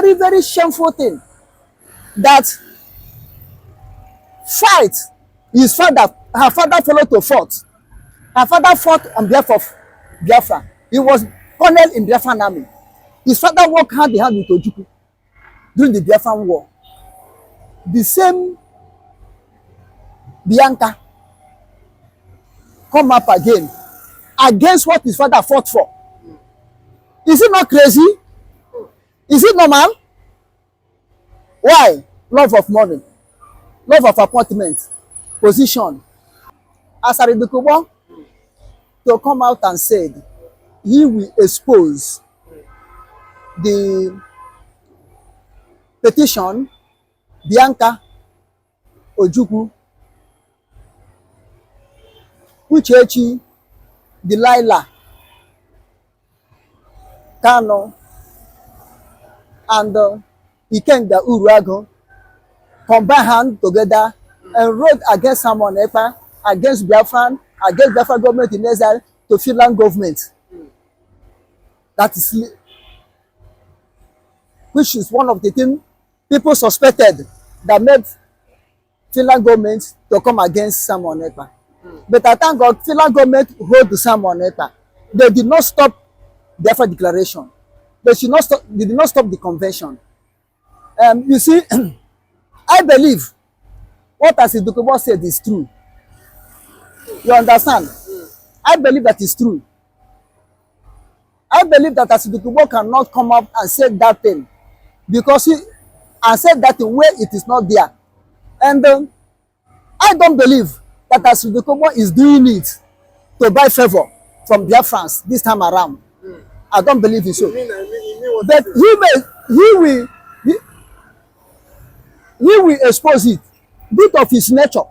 very, very shameful thing that fight his father, her father followed to fight. Her father fought on behalf of Biafra. He was colonel in Biafran army. His father worked hand in hand with Ojukwu during the Biafran war. The same Bianca come up again against what his father fought for. Is it not crazy? Is it normal? Why? Love of money, love of appointment, position. Asaridokubo to come out and said he will expose the petition, Bianca, Ojukwu, Uchechi, Delilah, Kanu, and Ikenga Urago combined hand together and wrote against someone Ekpa, against Biafran, against Biafra government in exile to Finland government. That is, which is one of the things people suspected that made Finland government to come against someone Ekpa. But I thank God, Finland government hold the someone Ekpa. They did not stop Biafra declaration. They did not stop the convention. You see, I believe what Dokubo said is true. You understand? I believe that is true. I believe that Dokubo cannot come up and say that thing because he said that thing where it is not there. And I don't believe that Dokubo is doing it to buy favor from Biafrans this time around. I don't believe it so. But he will expose it bit of his nature.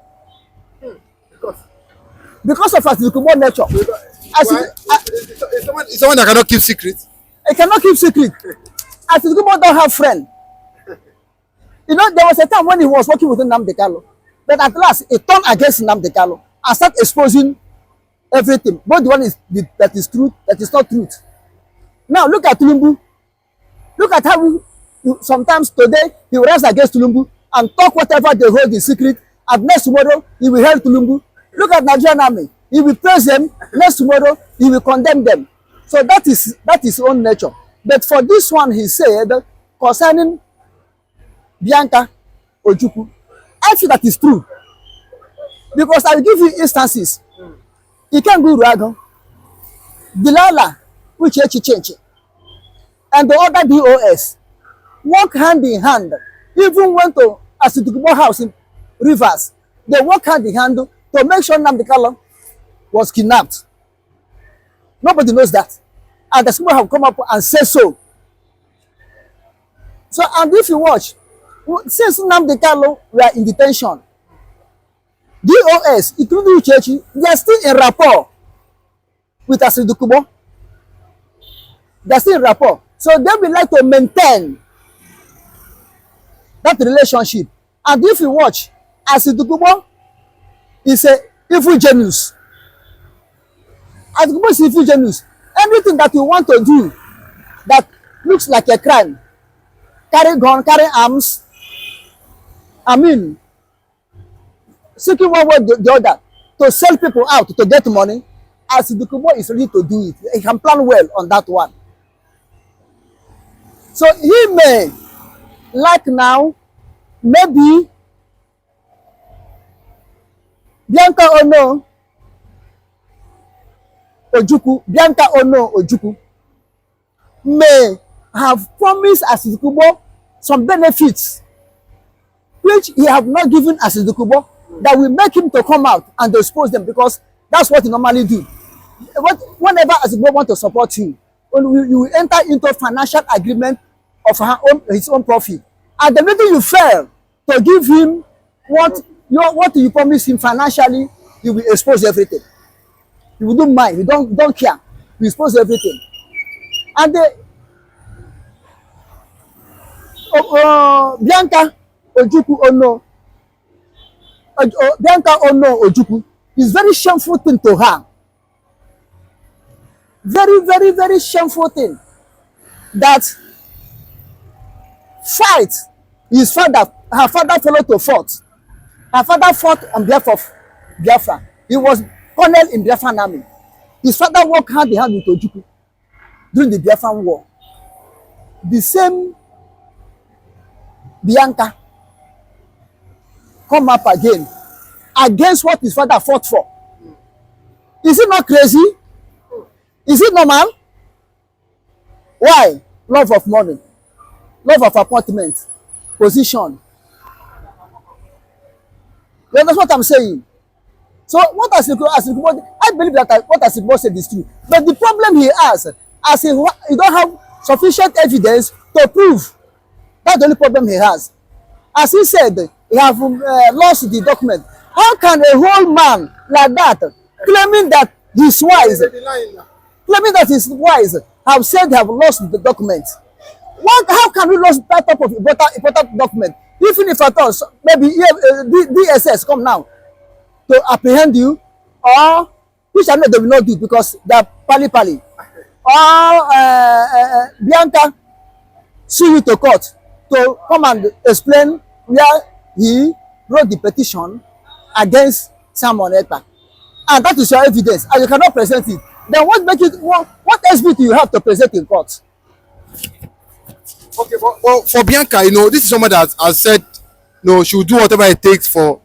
Because of Dokubo nature. It's someone that cannot keep secret. He cannot keep secret. Dokubo don't have friend. You know, there was a time when he was working with Nnamdikanu, but at last he turned against Nnamdikanu and started exposing everything. Both the one that is truth, that is not truth. Now look at Tinubu. Look at how sometimes today he will rise against Tinubu and talk whatever they hold in secret. And next tomorrow he will help Tinubu. Look at Nigerian army. He will praise them. Next tomorrow he will condemn them. So that is his own nature. But for this one, he said concerning Bianca Ojukwu, I feel that is true. Because I will give you instances. Ikenga Urago, Delilah, Uchechi, and the other DOS work hand in hand. Even went to Dokubo house in Rivers. They work hand in hand to make sure Nnamdikanu was kidnapped. Nobody knows that. And the people have come up and said so. So, and if you watch, since Nnamdikanu were in detention, DOS, including Uchechi, they are still in rapport with Asaridokubo. They are still in rapport. So they would like to maintain that relationship. And if you watch, Asaridokubo is a evil genius. Dokubo is evil genius. Anything that you want to do that looks like a crime, carry gun, carry arms, I mean, seeking one way or the other to sell people out to get money, Dokubo is ready to do it. He can plan well on that one. So he may, like now, maybe Bianca Ono Ojukwu may have promised Dokubo some benefits which he have not given Dokubo that will make him to come out and expose them, because that's what he normally do. Whenever Dokubo want to support you will enter into financial agreement of his own profit. And the minute you fail to give him what you promise him financially, he will expose everything. He will don't mind. He don't care. He expose everything. And Bianca Ojukwu Bianca Ojukwu is very shameful thing to her. Very, very, very shameful thing that fight his father. Her father followed to fight. Her father fought on behalf of Biafra. He was colonel in Biafran army. His father worked hand in hand with Ojukwu during the Biafran war. The same Bianca come up again against what his father fought for. Is it not crazy? Is it normal? Why? Love of money, love of appointment, position. You understand what I'm saying? So what Asaridokubo, I believe that what Asaridokubo said is true. But the problem he has, as he don't have sufficient evidence to prove. That's the only problem he has. As he said, he have lost the document. How can a whole man like that, claiming that he's wise, have said they have lost the document? How can we lose that type of important document? Even if at all, maybe DSS come now to apprehend you, or which I know they will not do because they are pali, or Bianca sue you to court to come and explain where he wrote the petition against Simon Ekpa, and that is your evidence, and you cannot present it. Then what SB do you have to present in court? Okay, but for Bianca, this is someone that has said, she will do whatever it takes for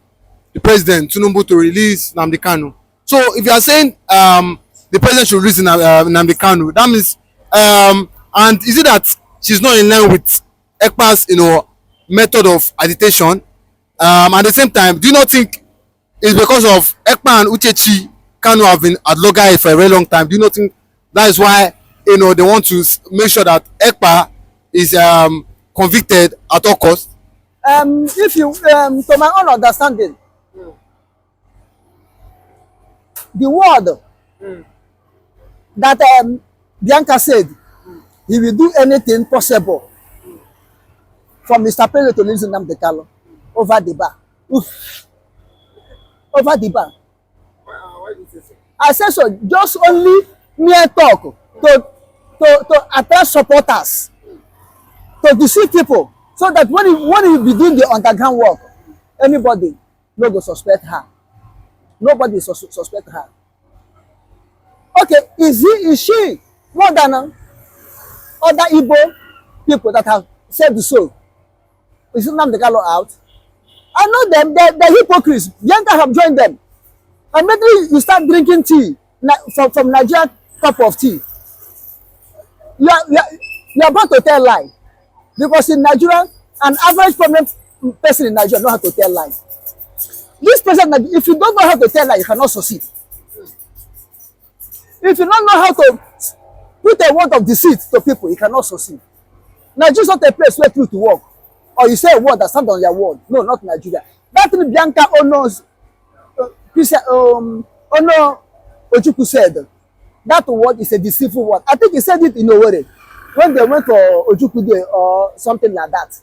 the president, Tinubu, to release Nnamdikanu. So if you are saying the president should release Nnamdikanu, that means, and is it that she's not in line with Ekpa's, method of agitation? At the same time, do you not think it's because of Ekpa and Uchechi Kanu have been at loggerhead for a very long time? Do you not think that is why, they want to make sure that Ekpa is convicted at all costs? If you, to my own understanding, the word that Bianca said, he will do anything possible for Mr. President to release Nnamdikanu over the bar. Over the bar. Why do you say so? I said so, just only mere talk to attract supporters, to deceive people, so that when he be doing the underground work, anybody no go suspect her. Nobody suspect her. Okay, is she more than other igbo people that have said so? Is Nnamdikanu out? I know them, they're hypocrites. Bianca have joined them. Immediately you start drinking tea from Nigeria cup of tea. You are about to tell lie. Because in Nigeria, an average person in Nigeria knows how to tell lie. This person, if you don't know how to tell lie, you cannot succeed. If you don't know how to put a word of deceit to people, you cannot succeed. Nigeria is not a place where truth to work. Or you say a word that stands on your word. No, not Nigeria. That thing Bianca honors, Ojukwu said, that word is a deceitful word. I think he said it in a way. When they went for Ojukwu Day or something like that,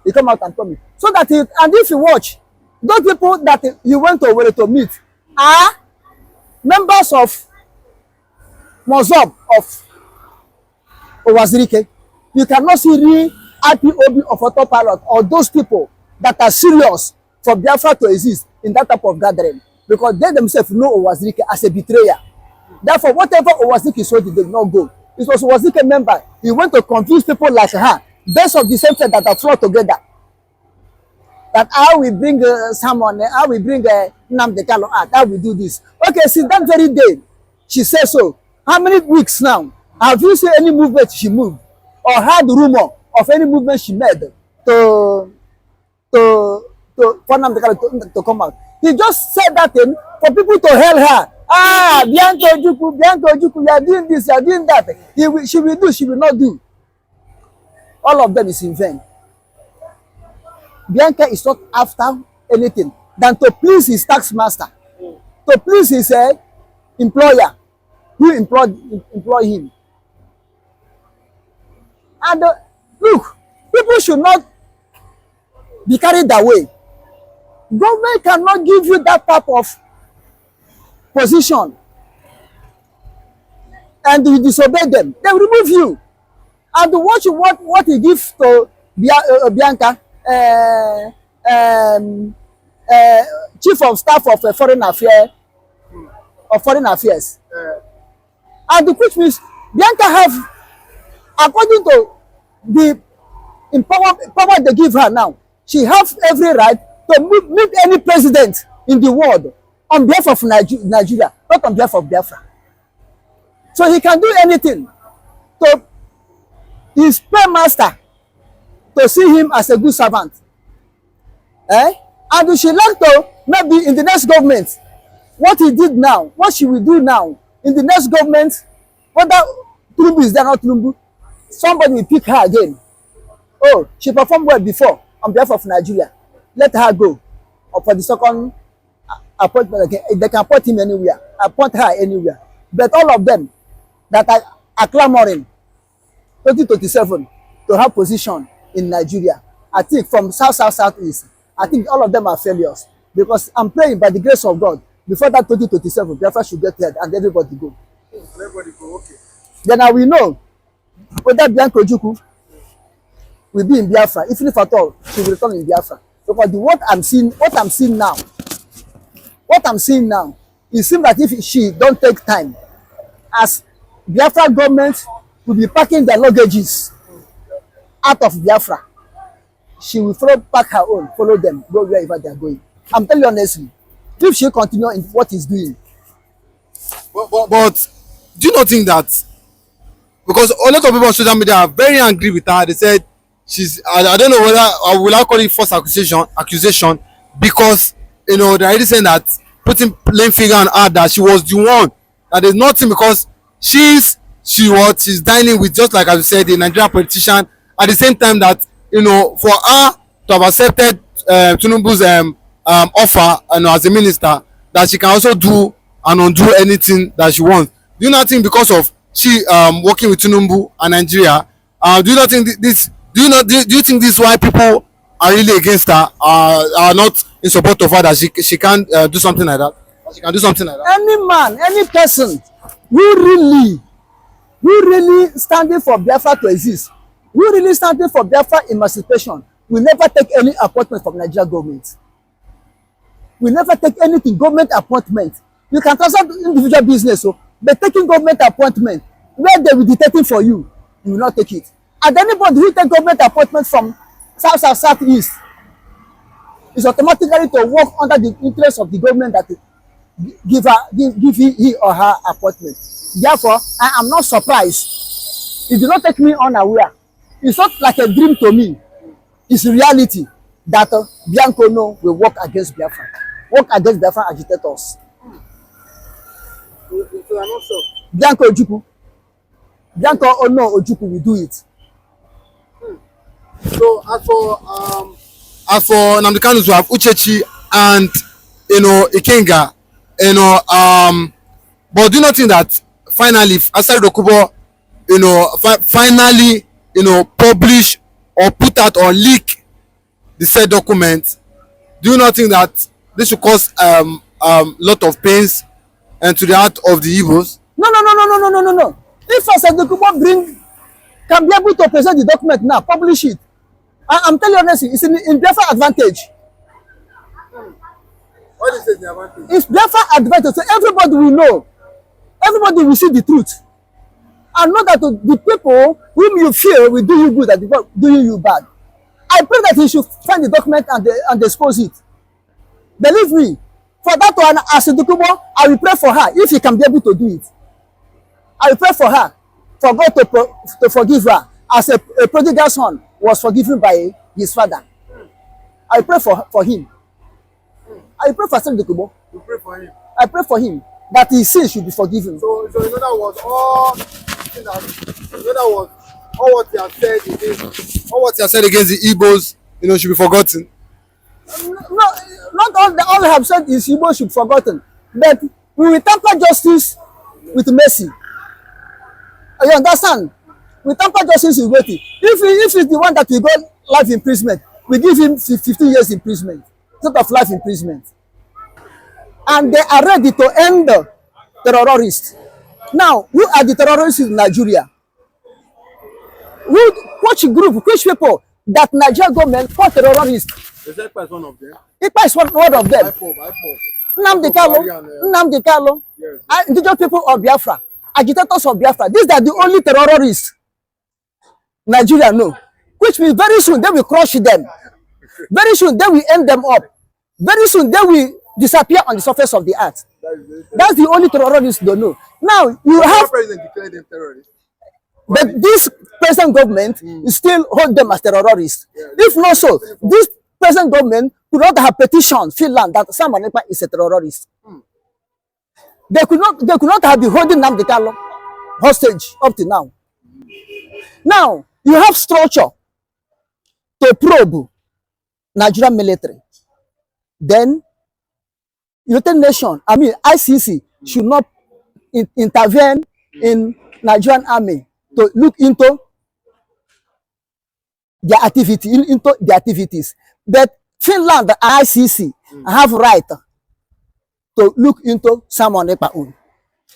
he come out and told me. So that and if you watch, those people that he went over to meet are members of Mozob of Owazirike. You cannot see real IPOB of autopilot or those people that are serious for Biafra to exist in that type of gathering, because they themselves know Owazirike as a betrayer. Therefore, whatever Owazirike saw, they did not go. It was Owazirike member. He went to confuse people like her, based on the same faith that are flowed together. That how we bring someone, how we bring Nnamdikanu out, how we do this. Okay, since that very day, she says so. How many weeks now? Have you seen any movement she moved, or heard the rumor of any movement she made for Nnamdikanu to come out? He just said that thing for people to hail her. Bianca Ojukwu, you are doing this, you are doing that. She will do, she will not do. All of them is in vain. Bianca is not after anything than to please his tax master, to please his employer who employ him. And look, people should not be carried away. Government cannot give you that type of position and you disobey them. They will remove you. And watch what he gives to Bianca, chief of staff of foreign affairs, and which means Bianca have, according to the power they give her now, she have every right to meet any president in the world on behalf of Nigeria, not on behalf of Biafra. So he can do anything to his paymaster to see him as a good servant. And she like to, maybe in the next government, what he did now, what she will do now, in the next government, whether Tinubu is there or not Tinubu, somebody will pick her again. Oh, she performed well before on behalf of Nigeria. Let her go. Or for the second appointment again, they can appoint him anywhere, appoint her anywhere. But all of them that are clamoring 2027 to have position in Nigeria, I think from southeast, I think all of them are failures. Because I'm praying by the grace of God, before that 2027, Biafra should get here and everybody go. Everybody go, okay. Then I will know whether Bianca will be in Biafra. If at all, she will return in Biafra. Because what I'm seeing now, it seems that if she don't take time, as Biafra government will be packing their luggages out of Biafra, she will pack her own, follow them, go wherever they are going. I'm telling you honestly, if she continue in what he's doing. But do you not think that, because a lot of people on social media are very angry with her, they said she's, I don't know whether I will call it false accusation, because you know they're already saying that, putting plain finger on her that she was the one, that there's nothing, because she's dining with, just like as you said, the Nigerian politician, at the same time that, you know, for her to have accepted Tinubu's offer, you know, as a minister, that she can also do and undo anything that she wants. Do you not think because of she working with Tinubu and Nigeria, do you not think this? Do you think this is why people are really against her, are not in support of her, that she can't do something like that? She can do something like that. Any man, any person who really standing for Biafra to exist, who really standing for Biafra emancipation, will never take any appointment from Nigeria government. We never take anything, government appointment. You can transfer individual business, but taking government appointment where they will dictating for you, you will not take it. And anybody who take government appointment from southeast is automatically to work under the interest of the government that give he or her appointment. Therefore, I am not surprised. It did not take me unaware. It's not like a dream to me. It's reality that Bianca will work against Biafra. Work against Biafra agitators. Bianca Ojukwu will do it. So as for nnamdikanu, to have Uchechi and Ikenga, but do you not think that finally asaridokubo finally publish or put out or leak the said document? Do you not think that this will cause lot of pains and to the heart of the Igbos? No. If asaridokubo can be able to present the document now, publish it. I'm telling you honestly, it's in Biafra advantage. What is the advantage? It's Biafra advantage, so everybody will know. Everybody will see the truth. And know that the people whom you feel will do you good and doing you bad. I pray that he should find the document and expose it. Believe me, for that one, asaridokubo, I will pray for her if he can be able to do it. I will pray for her, for God to forgive her, as a prodigal son was forgiven by his father. I pray for him. I pray for asaridokubo. You pray for him. I pray for him that his sins should be forgiven. So in other words, all what he has said against the Igbos, should be forgotten. No, not all I have said is Igbo should be forgotten, but we will temper justice with mercy. You understand? We temper justice with mercy. If it's the one that will go life imprisonment, we give him 15 years imprisonment instead of life imprisonment. And they are ready to end the terrorists. Now, who are the terrorists in Nigeria? Which group, which people that Nigeria government called terrorists. The Ekpa is one of them. Ekpa is one of them. IPOB. Nnamdikanu, Yes. indigenous people of Biafra, agitators of Biafra. These are the only terrorists Nigeria know. Which means very soon they will crush them. Very soon they will end them up. Very soon they will disappear on the surface of the earth. That's the only terrorists they know. Now you have The president declared them terrorists. but this present government still hold them as terrorists. If not so, this present government could not have petitioned Finland that Simon Ekpa is a terrorist. They could not have been holding Nnamdikanu hostage up to now. Now you have structure to probe Nigerian military. Then United Nations, I mean ICC, should not intervene in Nigerian army to look into their activities. But Finland and ICC have right to look into Simon Ekpa own.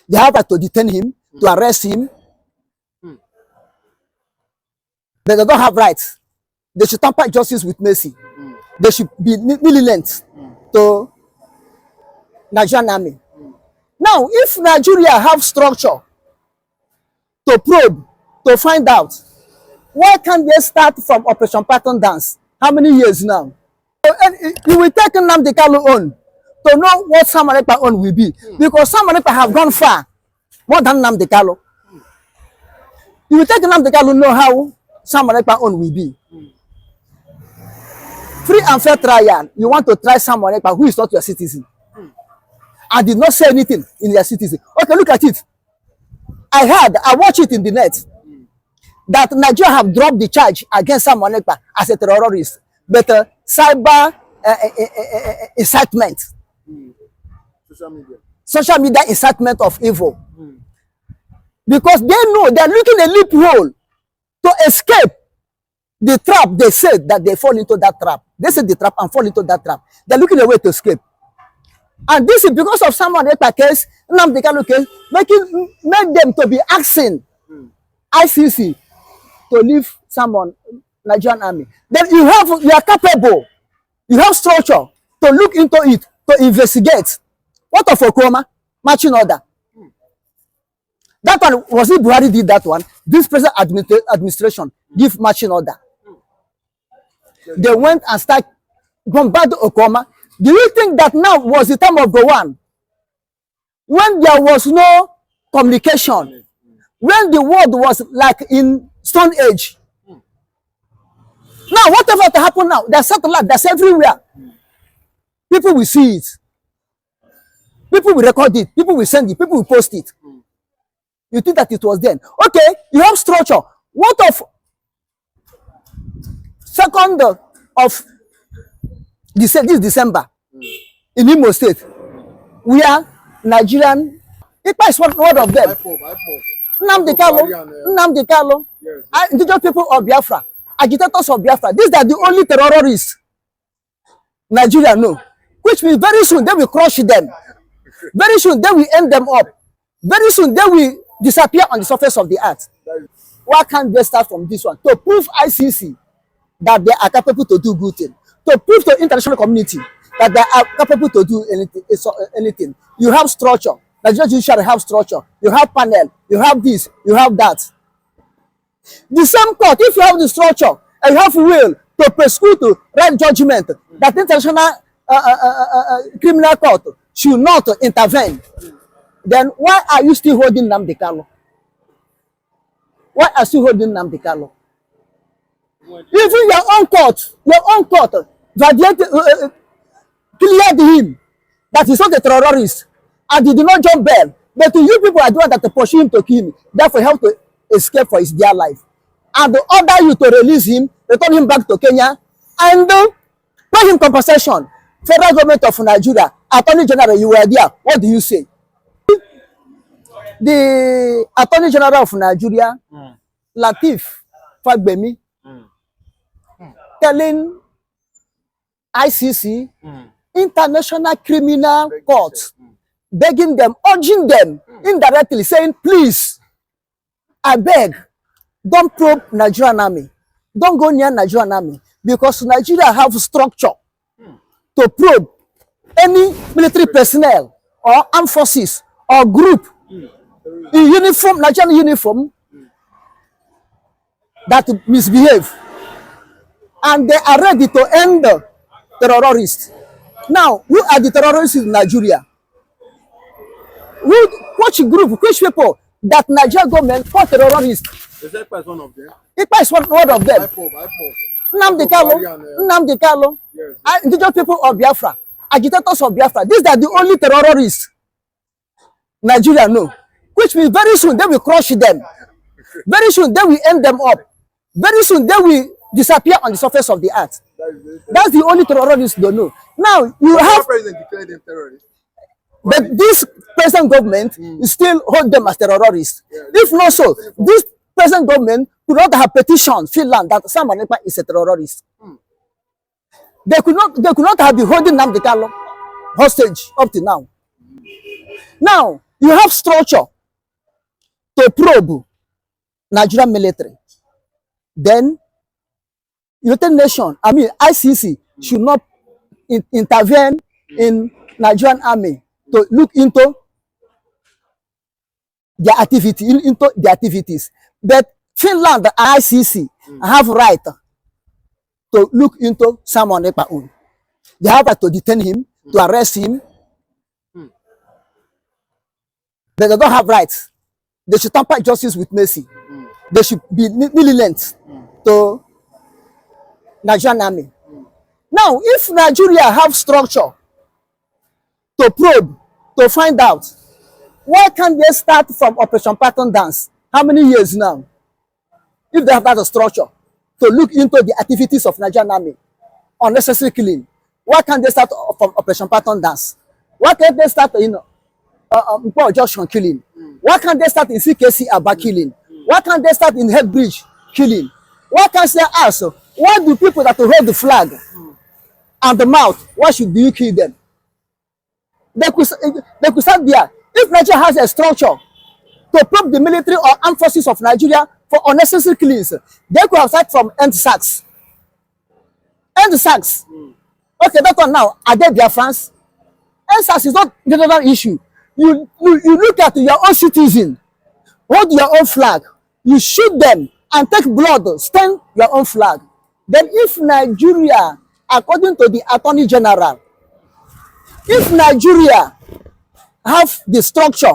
They have right to detain him, to arrest him. But they don't have rights. They should tamper justice with mercy. They should be lenient to Nigerian army. Now, if Nigeria have structure to probe, to find out, why can't they start from Operation Pattern Dance? How many years now? And you will take Nnamdikanu on to know what Simon Ekpa own will be. Because Simon Ekpa have gone far, more than Nnamdikanu. You will take Nnamdikanu know how Simon Ekpa own will be. Free and fair trial, you want to try Simon Ekpa who is not your citizen. I did not say anything in their citizen. Okay, look at it. I watched it in the net that Nigeria have dropped the charge against Simon Ekpa as a terrorist, but cyber incitement, social media incitement of evil, because they know they are looking a loophole to escape the trap. They said that they fall into that trap. They said the trap and fall into that trap. They're looking a way to escape. And this is because of Simon Ekpa case, Nnamdikanu case, make them to be asking ICC to leave Simon Nigerian army. Then you are capable, you have structure to look into it, to investigate. What of Okoma? Marching order. That one, was it Buhari did that one? This present administration give marching order. They went and start bombarding Okoma. Do you think that now was the time of Gowon? When there was no communication, when the world was like in Stone Age. Now, whatever to happen now, there's satellite, that's everywhere. People will see it. People will record it. People will send it. People will post it. You think that it was then? Okay, you have structure. What of 2nd of this December in Imo State, where Nigerian Ekpa is one of them. Nnamdikanu, indigenous people of Biafra, agitators of Biafra. These are the only terrorists Nigeria know. Which means very soon they will crush them. Very soon they will end them up. Very soon they will disappear on the surface of the earth. Why can't they start from this one? To prove ICC that they are capable to do good things. To prove to international community that they are capable to do anything. You have structure. Nigerian judiciary have structure. You have panel. You have this. You have that. The same court, if you have the structure and you have will to prosecute, to write judgment that international criminal court should not intervene, then why are you still holding Nnamdikanu? Why are you still holding Nnamdikanu? Even your own court, cleared him that he's not a terrorist and he did not jump bail. But you people are the ones that pursue him to kill him, therefore help to escape for his dear life. And they order you to release him, return him back to Kenya, and pay him compensation. Federal government of Nigeria, Attorney General, you were there. What do you say? The Attorney General of Nigeria, Lateef Fagbemi, telling ICC, International Criminal Court, begging them, urging them indirectly, saying, please, I beg, don't probe Nigerian army. don't go near Nigerian army because Nigeria have structure to probe any military personnel or armed forces or group in uniform, Nigerian uniform, that misbehave, and they are ready to end the terrorists. Now, who are the terrorists in Nigeria? Which group, which people that Nigeria government call terrorists? Ekpa is one of them. Ekpa is one of them. IPOB. Nnamdikanu, yes. Indigenous people of Biafra, agitators of Biafra. These are the only terrorists Nigeria know. Which means very soon they will crush them. Very soon they will end them up. Very soon they will disappear on the surface of the earth. That's the only terrorists they know. Now you have president declared them terrorists. But this present government still hold them as terrorists. If not so, this present government could not have petitioned Finland that Simon Ekpa is a terrorist. They could not have been holding Nnamdikanu hostage up to now. Now you have structure to probe Nigerian military. Then United Nations, I mean ICC, should not intervene in Nigerian army to look into their activities. But Finland and ICC have right to look into Simon Ekpa. They have right to detain him, to arrest him. But they don't have rights. They should tamper justice with mercy. They should be lenient to Nigerian army. Now, if Nigeria have structure to probe, to find out, why can't they start from Operation Pattern Dance? How many years now? If they have that structure to look into the activities of Nigerian army, unnecessary killing, why can't they start from Operation Pattern Dance? Why can't they start, Junction killing? Why can't they start in CKC Aba killing? Why can't they start in Head Bridge killing? Why can't they ask, why do people that hold the flag and the mouth, why should you kill them? They could start there. If Nigeria has a structure to probe the military or armed forces of Nigeria for unnecessary killings, they could have started from NSACs. NSACs. Okay, that one now, are they Biafrans? NSACs is not the other issue. You look at your own citizen, hold your own flag, you shoot them and take blood, stain your own flag. Then if Nigeria, according to the Attorney General, if Nigeria have the structure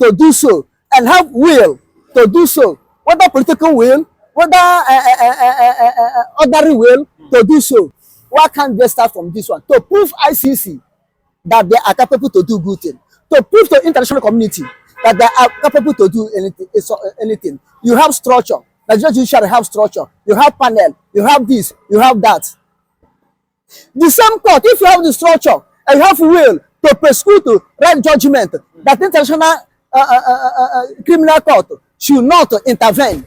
to do so and have will to do so, whether political will, whether ordinary will to do so, why can't they start from this one? To prove ICC that they are capable to do good things, to prove to international community that they are capable to do anything. You have structure. Nigeria judiciary have structure. You have panel. You have this. You have that. The same court, if you have the structure and you have will to prosecute, to write judgment that international criminal court should not intervene,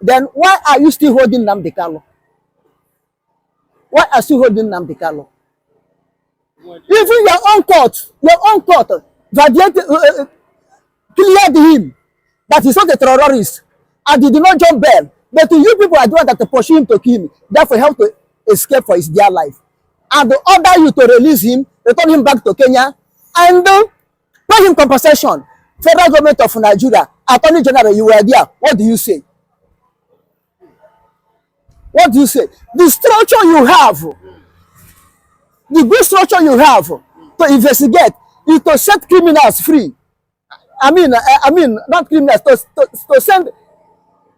then why are you still holding Nnamdikanu? Why are you still holding Nnamdikanu? Even your own court, cleared him that he's not a terrorist and he did not jump bail. But you people are the one that pursue him to kill him, therefore help to escape for his dear life. And they order you to release him, return him back to Kenya, and pay him compensation. Federal government of Nigeria, Attorney General, you were there. What do you say? What do you say? The structure you have, the good structure you have to investigate is to set criminals free. I mean, not criminals, to send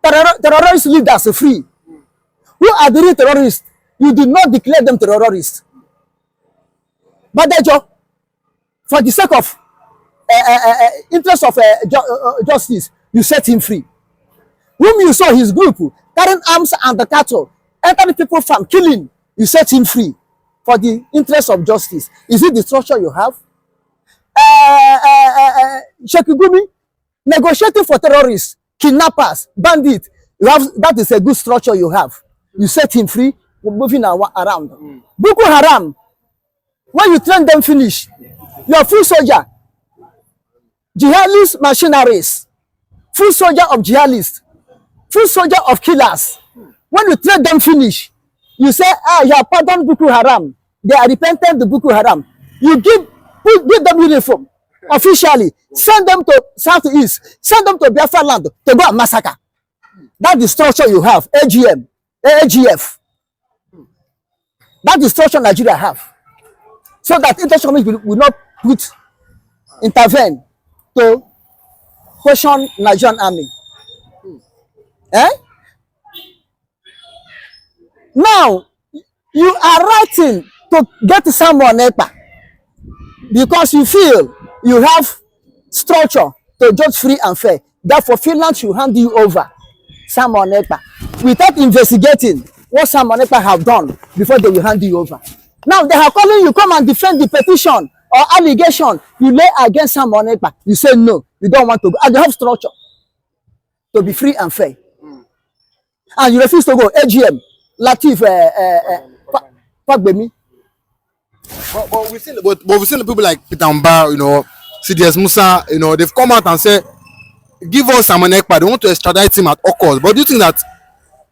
terrorist leaders free. Who are the real terrorists? You did not declare them terrorists. But for the sake of interest of justice, you set him free. Whom you saw his group carrying arms and the cattle, entering people farm, killing, you set him free for the interest of justice. Is it the structure you have? Shekigumi, negotiating for terrorists, kidnappers, bandits, that is a good structure you have. You set him free, moving around. Boko Haram, when you train them finish, you are full soldier. Jihadist machineries, full soldier of jihadists, full soldier of killers. When you train them finish, you say, you have pardoned Boko Haram. They are repentant to Boko Haram. You give them uniform officially. Send them to Southeast. Send them to Biafra land to go and massacre. That's the structure you have. AGF. That's the structure Nigeria have. So that international community will not intervene to question Nigerian army. Now, you are writing to get someone Ekpa because you feel you have structure to judge free and fair. Therefore, Finland should hand you over someone Ekpa without investigating what someone Ekpa have done before they will hand you over. Now, they are calling you, come and defend the petition or allegation you lay against someone Ekpa. You say no, you don't want to go. And you have structure to be free and fair. And you refuse to go. AGM, Latif, Pagbemi. But we've seen people like Peter Mba, you know, CDS Musa, you know, they've come out and said, give us Simon Ekpa. They want to extradite him at all costs. But do you think that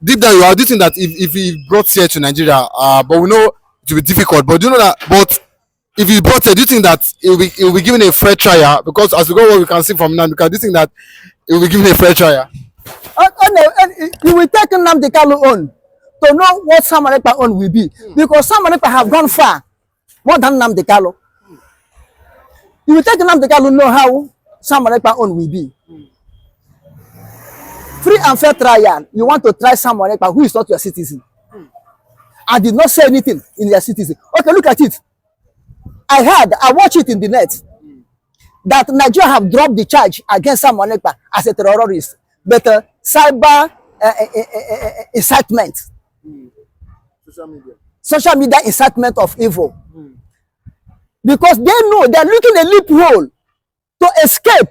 deep down do you think that if he brought here to Nigeria, but we know it will be difficult, but do you know that, but if he brought here, do you think that it will be given a fair trial? Because as we go, what we can see from now, because do you think that it will be given a fair trial? You will take nnamdikanu on to know what Simon Ekpa own will be. Because Simon Ekpa have gone far, more than nnamdikanu. You will take nnamdikanu know how Simon Ekpa own will be. Free and fair trial. You want to try someone Ekpa who is not your citizen and did not say anything in your citizen. Okay, look at it. I watched it in the net that Nigeria have dropped the charge against someone Ekpa as a terrorist, but cyber incitement, social media incitement of evil, because they know they're looking a loophole to escape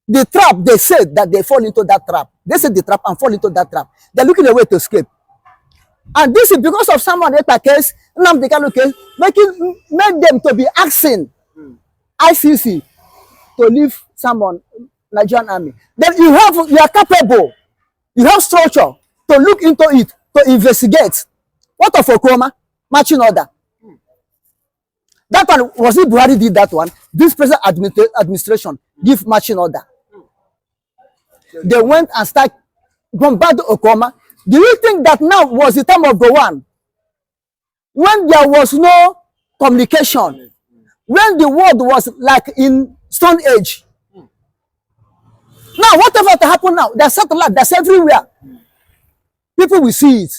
the trap. They said that they fall into that trap. They said the trap and fall into that trap. They're looking a way to escape. And this is because of someone Ekpa case, nnamdikanu case, make them to be asking ICC to leave someone, Nigerian army. Then you are capable, you have structure to look into it, to investigate. What of Okoma? Marching order. That one, was it Buhari did that one? This present administration give marching order. They went and started bombarding Okoma. Do you think that now was the time of Gowon? When there was no communication, when the world was like in Stone Age. Now, whatever to happen now, there's satellite, that's everywhere. People will see it.